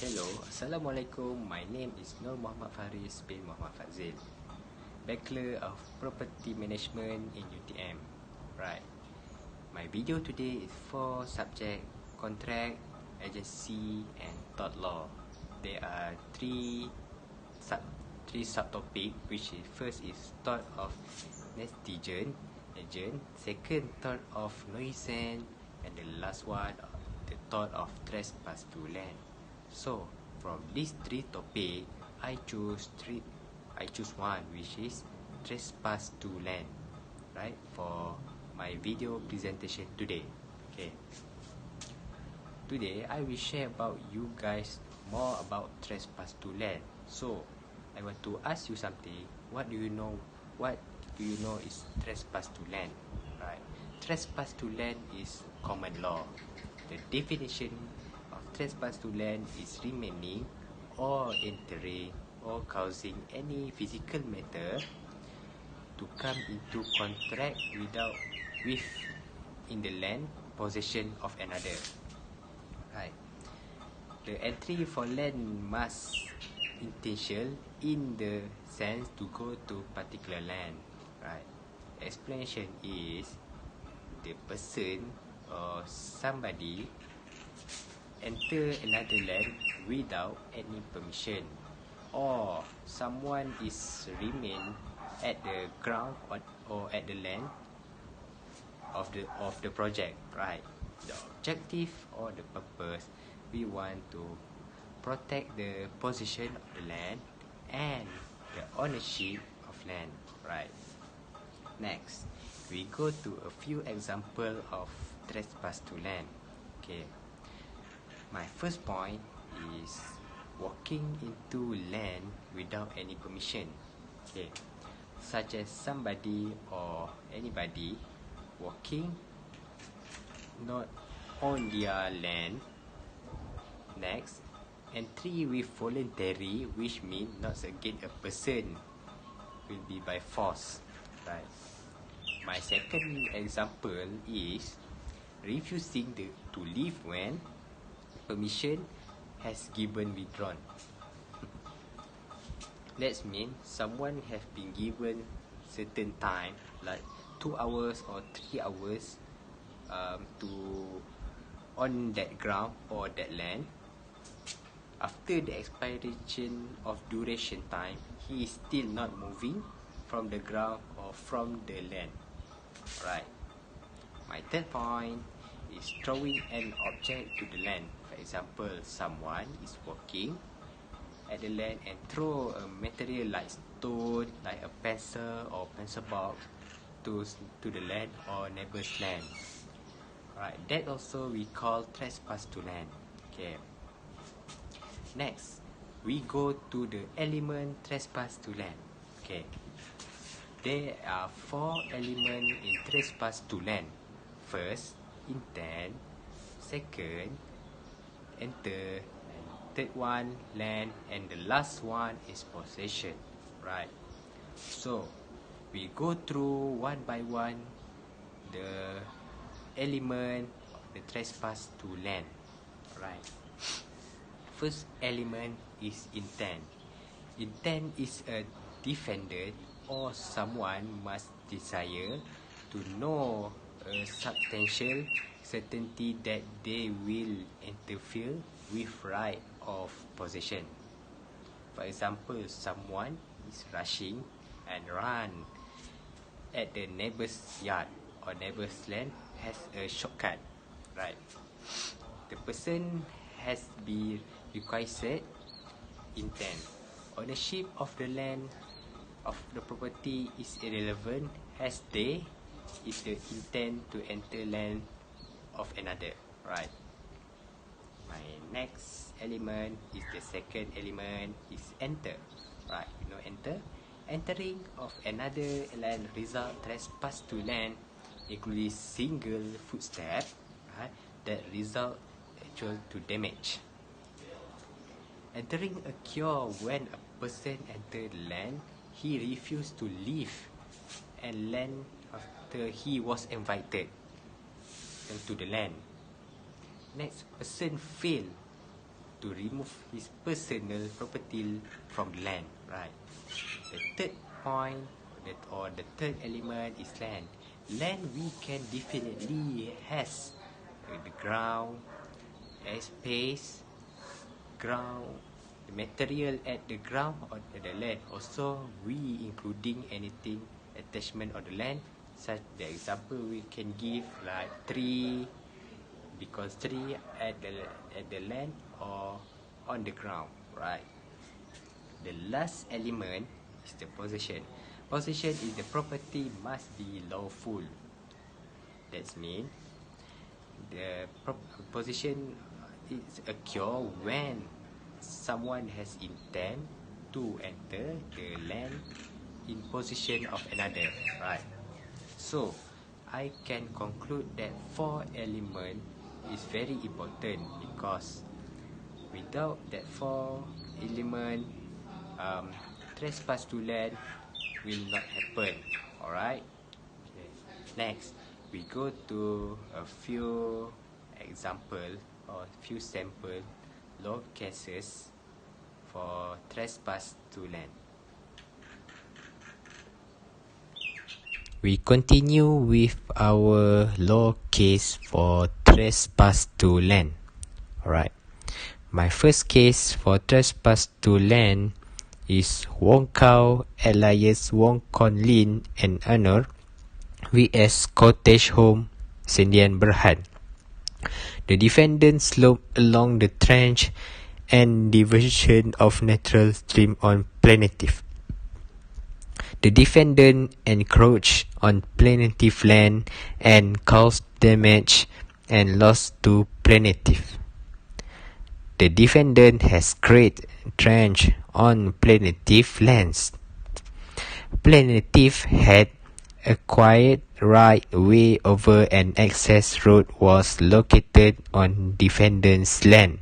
Hello, Assalamualaikum. My name is Nur Muhammad Faris bin Muhammad Fazil, Bachelor of Property Management in UTM. Right. My video today is for subject contract, agency and tort law. There are three subtopic, which is first is tort of negligence, agent, second tort of nuisance, and the last one the tort of trespass to land. So from these three topic, I choose one, which is trespass to land, right, for my video presentation today. Okay. Today I will share about you guys more about trespass to land. So I want to ask you something. What do you know? What do you know is trespass to land? Right. Trespass to land is common law. The definition of trespass to land is remaining or entering or causing any physical matter to come into contract with in the land possession of another. Right. The entry for land must intentional in the sense to go to particular land. Right. The explanation is the person or somebody enter another land without any permission, or someone is remain at the ground or at the land of the project. Right. The objective or the purpose, we want to protect the possession of the land and the ownership of land. Right. Next, we go to a few example of trespass to land. Okay. My first point is walking into land without any permission. Okay. Such as somebody or anybody walking not on their land. Next, entry with voluntary, which means not against a person, will be by force. Right. My second example is refusing to leave when permission has given withdrawn. That means someone have been given certain time, like 2 hours or 3 hours, to on that ground or that land. After the expiration of duration time, he is still not moving from the ground or from the land. Right. My third point is throwing an object to the land. For example, someone is walking at the land and throw a material like stone, like a pencil or pencil box to the land or neighbor's land. Right. That also we call trespass to land. Okay. Next, we go to the element trespass to land. Okay. There are 4 elements in trespass to land. First, intent. Second, enter. And third one, land. And the last one is possession. Right. So, we go through one by one the element of the trespass to land. Right. First element is intent. Intent is a defendant or someone must desire to know a substantial certainty that they will interfere with right of possession. For example, someone is rushing and run at the neighbor's yard or neighbor's land has a shortcut. Right. The person has been requested intent. Ownership of the land of the property is irrelevant as they is the intent to enter land of another. Right. My next element is the second element is enter. Right. You know enter. Entering of another land result trespass to land, including single footstep, right, that result actual to damage. Entering occur when a person enter the land, he refused to leave and land after he was invited into the land. Next, person fail to remove his personal property from the land, right? The third point or the third element is land. Land we can definitely has the ground, space, ground, the material at the ground or the land. Also, we including anything attachment of the land. Such the example we can give like tree, because tree at the land or on the ground, right? The last element is the possession. Possession is the property must be lawful. That means the possession is occur when someone has intent to enter the land in possession of another, right? So I can conclude that 4 element is very important, because without that 4 element, trespass to land will not happen. Alright. Okay. Next, we go to a few example or few sample law cases for trespass to land. We continue with our law case for trespass to land. Alright. My first case for trespass to land is Wong Kau alias Wong Kon Lin and Anor vs Cottage Home Sendian Berhad. The defendant sloped along the trench and diversion of natural stream on plaintiff. The defendant encroached on plaintiff land and caused damage and loss to plaintiff. The defendant has created trench on plaintiff lands. Plaintiff had acquired right way over an access road was located on defendant's land.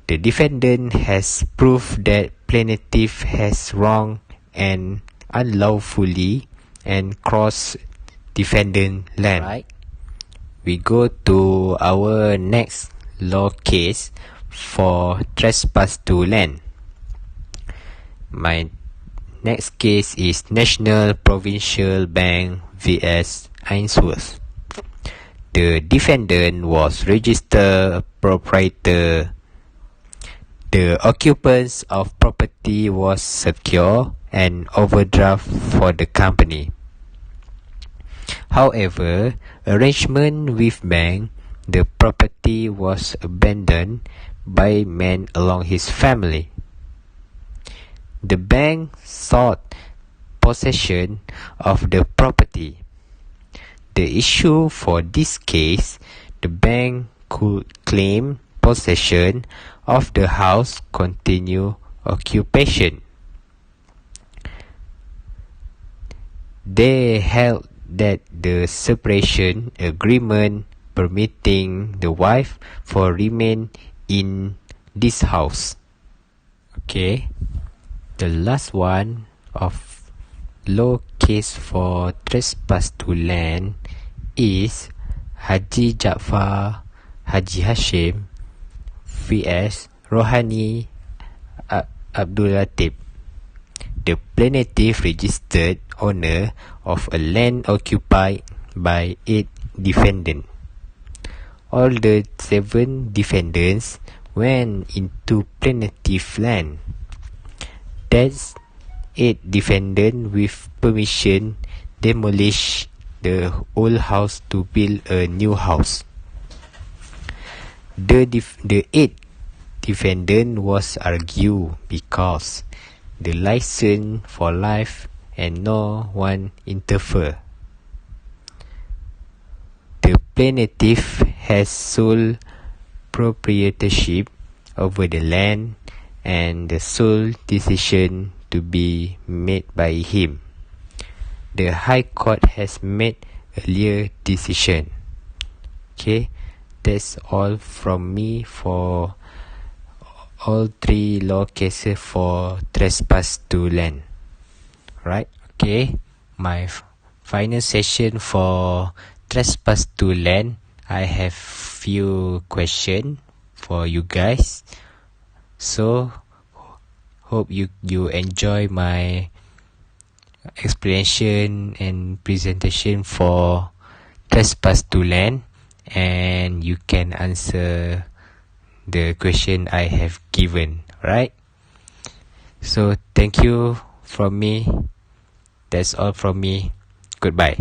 The defendant has proved that plaintiff has wrong and unlawfully and cross defendant land. Right. We go to our next law case for trespass to land. My next case is National Provincial Bank vs Ainsworth. The defendant was registered proprietor. The occupants of property was secure and overdraft for the company. However, arrangement with bank, the property was abandoned by men along his family. The bank sought possession of the property. The issue for this case, the bank could claim possession of the house continue occupation. They held that the separation agreement permitting the wife for remain in this house. Okay, the last one of law case for trespass to land is Haji Jaafar Haji Hashim vs Rohani Abdul Latif. The plaintiff registered owner of a land occupied by 8 defendants. All the 7 defendants went into plaintiff land. That's 8 defendants with permission demolish the old house to build a new house. The 8 defendant was argued because the license for life and no one interfere. The plaintiff has sole proprietorship over the land and the sole decision to be made by him. The High Court has made earlier decision. Okay, that's all from me for all 3 law cases for trespass to land. Right? Okay, my final session for trespass to land, I have few questions for you guys. So hope you enjoy my explanation and presentation for trespass to land, and you can answer the question I have given, right? So thank you from me. That's all from me. Goodbye.